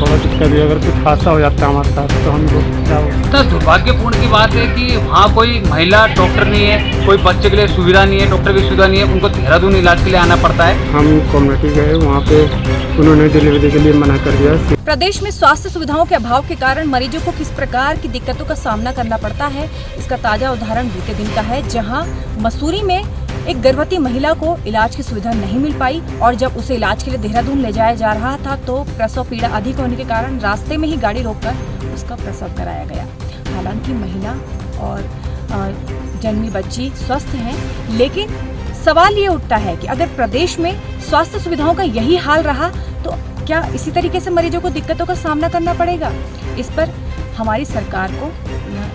थोड़ा दिक्कत है। अगर कुछ हादसा हो जाता है हमारे साथ तो हम लोग क्या हो। इतना दुर्भाग्यपूर्ण की बात है कि वहाँ कोई महिला डॉक्टर नहीं है, कोई बच्चे के लिए सुविधा नहीं है, डॉक्टर की सुविधा नहीं है, उनको देहरादून इलाज के लिए आना पड़ता है। हम कम्युनिटी गए, वहाँ पे उन्होंने डिलीवरी के लिए मना कर दिया। प्रदेश में स्वास्थ्य सुविधाओं के अभाव के कारण मरीजों को किस प्रकार की दिक्कतों का सामना करना पड़ता है, इसका ताजा उदाहरण बीते दिन का है, जहां मसूरी में एक गर्भवती महिला को इलाज की सुविधा नहीं मिल पाई और जब उसे इलाज के लिए देहरादून ले जाया जा रहा था तो प्रसव पीड़ा अधिक होने के कारण रास्ते में ही गाड़ी रोककर उसका प्रसव कराया गया। हालांकि महिला और जन्मी बच्ची स्वस्थ हैं, लेकिन सवाल ये उठता है कि अगर प्रदेश में स्वास्थ्य सुविधाओं का यही हाल रहा तो क्या इसी तरीके से मरीजों को दिक्कतों का सामना करना पड़ेगा। इस पर हमारी सरकार को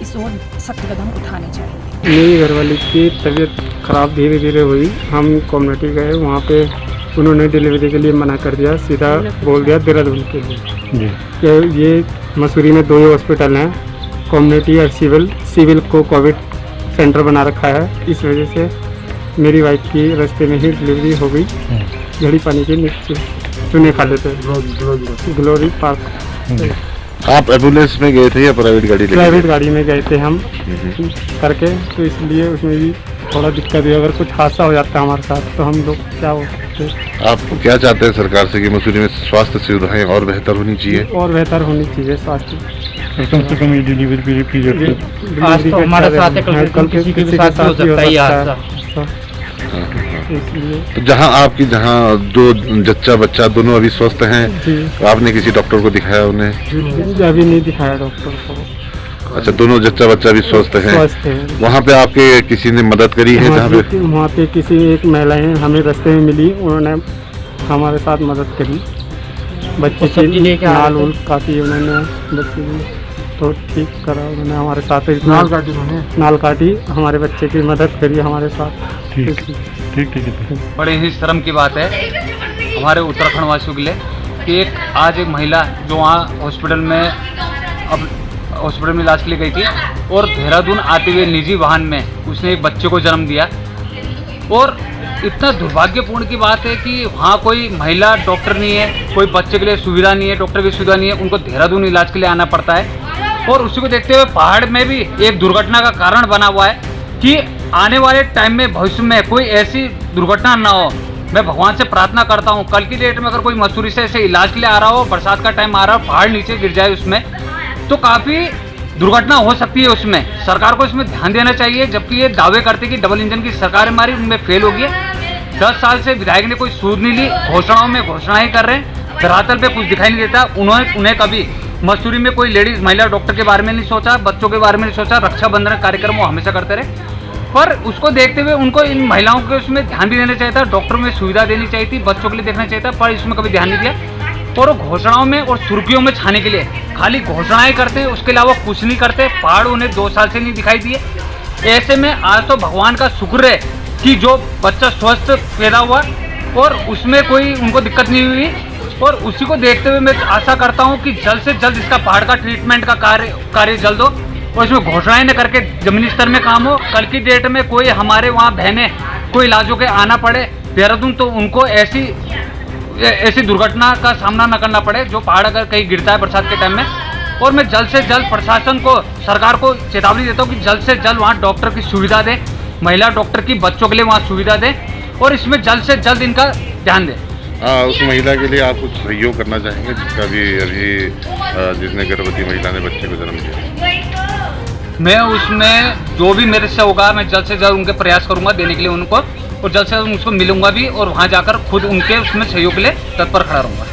इस ओर सख्त कदम उठाने चाहिए। मेरी घरवाली की तबीयत खराब धीरे धीरे हुई। हम कम्युनिटी गए, वहाँ पे उन्होंने डिलीवरी के लिए मना कर दिया, सीधा बोल दिया देहरादून के लिए कि ये मसूरी में 2 हॉस्पिटल हैं, कम्युनिटी और सिविल को कोविड सेंटर बना रखा है। इस वजह से मेरी वाइफ की रास्ते में ही डिलीवरी हो गई। झड़ी पानी के नीचे चुने खा लेते ग्लोरी पार्क। आप एम्बुलेंस में गए थे या प्राइवेट गाड़ी? प्राइवेट गाड़ी में गए थे हम करके, तो इसलिए उसमें भी थोड़ा दिक्कत है। अगर कुछ हादसा हो जाता है हमारे साथ तो हम लोग क्या हो सकते। आप क्या चाहते हैं सरकार से कि मसूरी में स्वास्थ्य सुविधाएं और बेहतर होनी चाहिए? और बेहतर होनी चाहिए स्वास्थ्य, कम से कम ये डिलीवरी पीरियड आज तो हमारे साथ कल किसी के भी साथ हो सकता है। इसलिए तो जहाँ जो जच्चा बच्चा दोनों अभी स्वस्थ हैं, तो आपने किसी डॉक्टर को दिखाया उन्हें? अभी नहीं दिखाया डॉक्टर को। अच्छा, दोनों जच्चा बच्चा भी स्वस्थ हैं। वहाँ पे आपके किसी ने मदद करी है? वहाँ पे किसी एक महिला है हमें रास्ते में मिली, उन्होंने हमारे साथ मदद करी। बच्चे की नाल उल काटी उन्होंने, बच्चे की तो ठीक करा उन्होंने हमारे साथ। नाल काटी हमारे बच्चे की मदद करी हमारे साथ। ठीक है। बड़े ही शर्म की बात है हमारे उत्तराखंड वासियों के लिए कि आज एक महिला जो वहाँ हॉस्पिटल में इलाज के लिए गई थी और देहरादून आते हुए निजी वाहन में उसने एक बच्चे को जन्म दिया। और इतना दुर्भाग्यपूर्ण की बात है कि वहाँ कोई महिला डॉक्टर नहीं है, कोई बच्चे के लिए सुविधा नहीं है, डॉक्टर की सुविधा नहीं है, उनको देहरादून इलाज के लिए आना पड़ता है। और उसी को देखते हुए पहाड़ में भी एक दुर्घटना का कारण बना हुआ है कि आने वाले टाइम में भविष्य में कोई ऐसी दुर्घटना ना हो। मैं भगवान से प्रार्थना करता हूँ कल की डेट में अगर कोई मसूरी से ऐसे इलाज के लिए आ रहा हो, बरसात का टाइम आ रहा हो, पहाड़ नीचे गिर जाए उसमें, तो काफ़ी दुर्घटना हो सकती है। उसमें सरकार को इसमें ध्यान देना चाहिए। जबकि ये दावे करते कि डबल इंजन की सरकार हमारी उनमें फेल हो गई है। 10 साल से विधायक ने कोई सूद नहीं ली, घोषणाओं में घोषणाएं कर रहे हैं, धरातल पे कुछ दिखाई नहीं देता। उन्हें कभी मसूरी में कोई लेडीज महिला डॉक्टर के बारे में नहीं सोचा, बच्चों के बारे में नहीं सोचा। रक्षाबंधन कार्यक्रम वो हमेशा करते रहे, पर उसको देखते हुए उनको इन महिलाओं के उसमें ध्यान भी देना चाहिए था, डॉक्टरों में सुविधा देनी चाहिए थी, बच्चों के लिए देखना चाहिए था, पर इसमें कभी ध्यान नहीं दिया। और वो घोषणाओं में और सुर्खियों में छाने के लिए खाली घोषणाएं करते, उसके अलावा कुछ नहीं करते। पहाड़ उन्हें 2 साल से नहीं दिखाई दिए। ऐसे में आज तो भगवान का शुक्र है कि जो बच्चा स्वस्थ पैदा हुआ और उसमें कोई उनको दिक्कत नहीं हुई। और उसी को देखते हुए मैं आशा करता हूँ कि जल्द से जल्द इसका पहाड़ का ट्रीटमेंट का कार्य जल्द हो और इसमें घोषणाएं न करके जमीनी स्तर में काम हो। कल की डेट में कोई हमारे वहाँ बहनें कोई इलाजों के आना पड़े देहरादून तो उनको ऐसी दुर्घटना का सामना न करना पड़े जो पहाड़ अगर कहीं गिरता है बरसात के टाइम में। और मैं जल्द से जल्द प्रशासन को, सरकार को चेतावनी देता हूँ कि जल्द से जल्द वहाँ डॉक्टर की सुविधा दें, महिला डॉक्टर की, बच्चों के लिए वहाँ सुविधा दें और इसमें जल्द से जल्द इनका ध्यान दें। उस महिला के लिए आप कुछ सहयोग करना चाहेंगे जिसका भी अभी जिसने गर्भवती महिला ने बच्चे को जन्म दिया? मैं उसमें जो भी मेरे से होगा मैं जल्द से जल्द उनके प्रयास करूंगा देने के लिए उनको, और जल्द से जल्द उसको मिलूंगा भी और वहाँ जाकर खुद उनके उसमें सहयोग के लिए तत्पर खड़ा रहूँगा।